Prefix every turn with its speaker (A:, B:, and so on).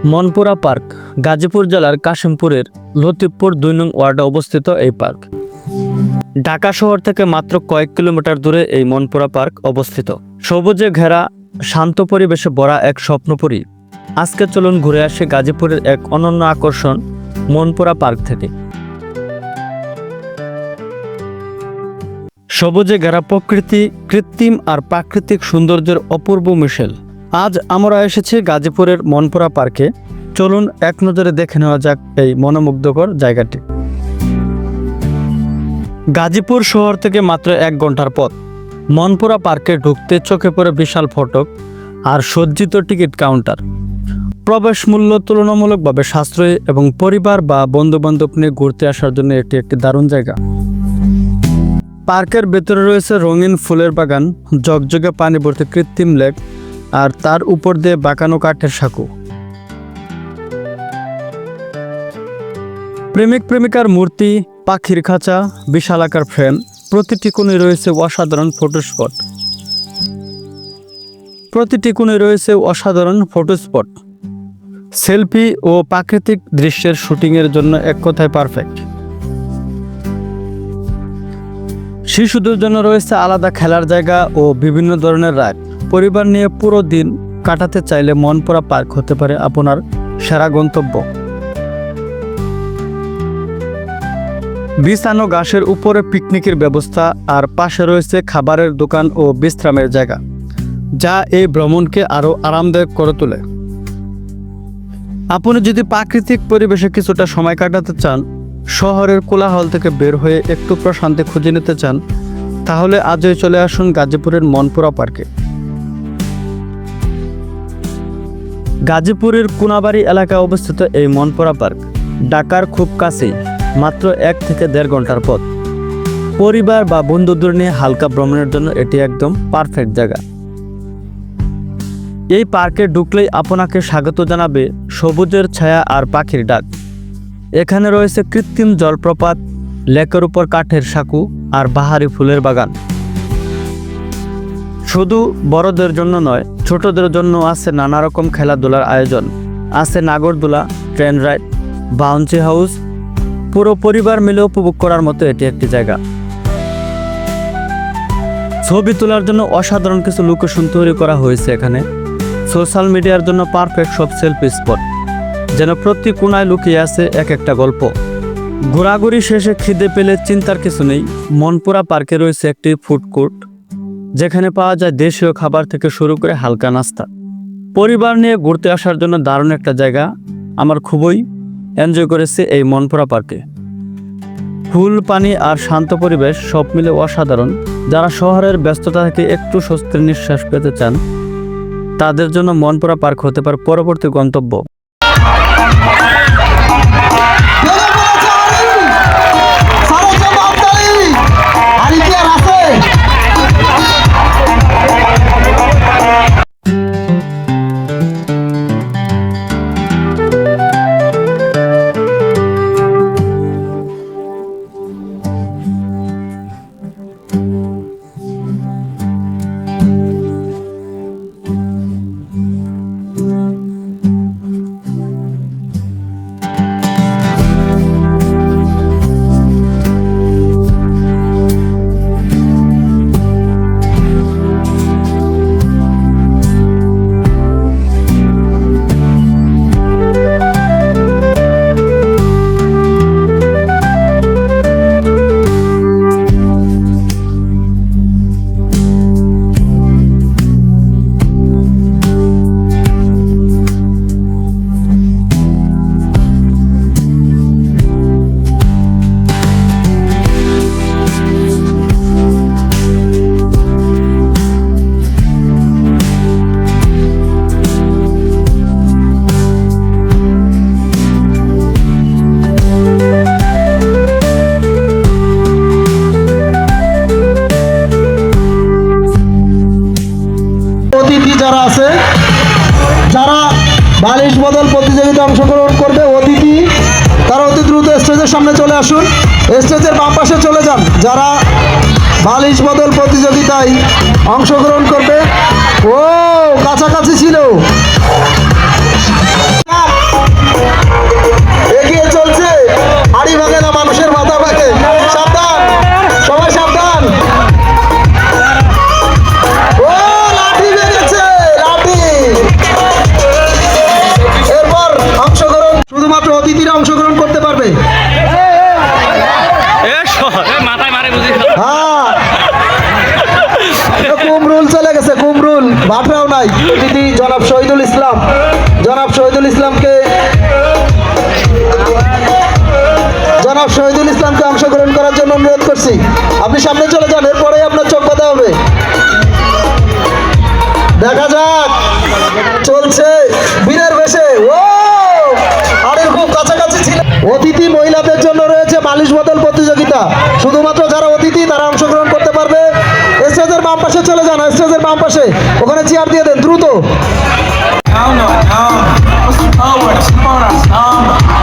A: Monpura park Gazipur জেলার কাশিমপুরের লতিফপুর ২ নং ওয়ার্ডে অবস্থিত এই পার্ক। ঢাকা শহর থেকে মাত্র কয়েক কিলোমিটার দূরে এই মনপুরা পার্ক অবস্থিত। সবুজে ঘেরা শান্ত পরিবেশে ভরা এক স্বপ্নপুরী। আজকে চলুন ঘুরে আসি গাজীপুরের এক অনন্য আকর্ষণ মনপুরা পার্ক থেকে। সবুজে ঘেরা প্রকৃতি, কৃত্রিম আর প্রাকৃতিক সৌন্দর্যের অপূর্ব মিশেল। আজ আমরা এসেছি গাজীপুরের মনপুরা পার্কে। চলুন এক নজরে দেখে নেওয়া যাক এই মনোমুগ্ধকর জায়গাটি। গাজীপুর শহর থেকে মাত্র 1 ঘন্টার পথ। মনপুরা পার্কে ঢুকতে চোখে পড়ে বিশাল ফটক আর সজ্জিত টিকিট কাউন্টার। প্রবেশ মূল্য তুলনামূলকভাবে সাশ্রয়ী এবং পরিবার বা বন্ধুবান্ধব নিয়ে ঘুরতে আসার জন্য এটি একটি দারুণ জায়গা। পার্কের ভেতরে রয়েছে রঙিন ফুলের বাগান, ঝকঝকে পানি ভর্তি কৃত্রিম লেক আর তার উপর দিয়ে বাঁকানো কাঠের সাঁকো। প্রেমিক প্রেমিকার মূর্তি, পাখির খাঁচা, বিশালাকার ফ্রেম, প্রতিটি কোণে রয়েছে অসাধারণ ফটো স্পট। সেলফি ও প্রাকৃতিক দৃশ্যের শুটিংয়ের জন্য এক কথায় পারফেক্ট। শিশুদের জন্য রয়েছে আলাদা খেলার জায়গা ও বিভিন্ন ধরনের রাইড। পরিবার নিয়ে পুরো দিন কাটাতে চাইলে মনপুরা পার্ক হতে পারে আপনার সেরা গন্তব্য। বিছানো ঘাসের উপরে পিকনিকের ব্যবস্থা আর পাশে রয়েছে খাবারের দোকান ও বিশ্রামের জায়গা, যা এই ভ্রমণকে আরও আরামদায়ক করে তোলে। আপনি যদি প্রাকৃতিক পরিবেশে কিছুটা সময় কাটাতে চান, শহরের কোলাহল থেকে বের হয়ে একটু প্রশান্তি খুঁজে নিতে চান, তাহলে আজই চলে আসুন গাজীপুরের মনপুরা পার্কে। গাজীপুরের কোনাবাড়ি এলাকায় অবস্থিত এই মনপুরা পার্ক ঢাকার খুব কাছেই, মাত্র 1 থেকে 1.5 ঘন্টার পথ। পরিবার বা বন্ধুদের নিয়ে হালকা ভ্রমণের জন্য এটি একদম পারফেক্ট জায়গা। এই পার্কে ঢুকলেই আপনাকে স্বাগত জানাবে সবুজের ছায়া আর পাখির ডাক। এখানে রয়েছে কৃত্রিম জলপ্রপাত, লেকের উপর কাঠের সাঁকো আর বাহারি ফুলের বাগান। শুধু বড়দের জন্য নয়, ছোটদের জন্য আছে নানা রকম খেলাধুলার আয়োজন। আছে নাগরদোলা, ট্রেন রাইড, বাউন্সি হাউস। পুরো পরিবার মিলে উপভোগ করার মতো এটি একটি জায়গা। ছবি তোলার জন্য অসাধারণ কিছু লোকেশন তৈরি করা হয়েছে এখানে। সোশ্যাল মিডিয়ার জন্য পারফেক্ট সব সেলফি স্পট, যেন প্রতি কোণায় লুকিয়ে আছে এক একটা গল্প। ঘোরাঘুরি শেষে খিদে পেলে চিন্তার কিছু নেই। মনপুরা পার্কে রয়েছে একটি ফুড কোর্ট, যেখানে পাওয়া যায় দেশীয় খাবার থেকে শুরু করে হালকা নাস্তা। পরিবার নিয়ে ঘুরতে আসার জন্য দারুণ একটা জায়গা। আমার খুবই এনজয় করেছি এই মনপুরা পার্কে। ফুল, পানি আর শান্ত পরিবেশ সব মিলে অসাধারণ। যারা শহরের ব্যস্ততা থেকে একটু স্বস্তির নিঃশ্বাস পেতে চান, তাদের জন্য মনপুরা পার্ক হতে পারে পরবর্তী গন্তব্য।
B: যারা আছে, যারা বালিশ বদল প্রতিযোগিতায় অংশগ্রহণ করবে, অতিথি তারা অতি দ্রুত স্টেজের সামনে চলে আসুন। স্টেজের বাম পাশে চলে যান। যারা বালিশ বদল প্রতিযোগিতায় অংশগ্রহণ করবে, ও কাছাকাছি ছিল। বাটরাও নাই। অতিথি জনাব শহীদুল ইসলাম, জনাব শহীদুল ইসলামকে অংশগ্রহণ করার জন্য অনুরোধ করছি। আপনি সামনে চলে যান, এরপরে আপনার চোখ বাঁধা হবে। দেখা যাক, চলছে বীরের বেশে। ও আরে খুব কাছাকাছি ছিল। অতিথি মহিলাদের জন্য রয়েছে বালিশ বদল প্রতিযোগিতা। শুধুমাত্র যারা অতিথি তারা অংশগ্রহণ করতে পারবে। স্টেজের বাম পাশে চলে যান, স্টেজের বাম পাশে, ওখানে চেয়ার দিয়ে দেন দ্রুত।
C: I don't know. What's the code word? What's the code?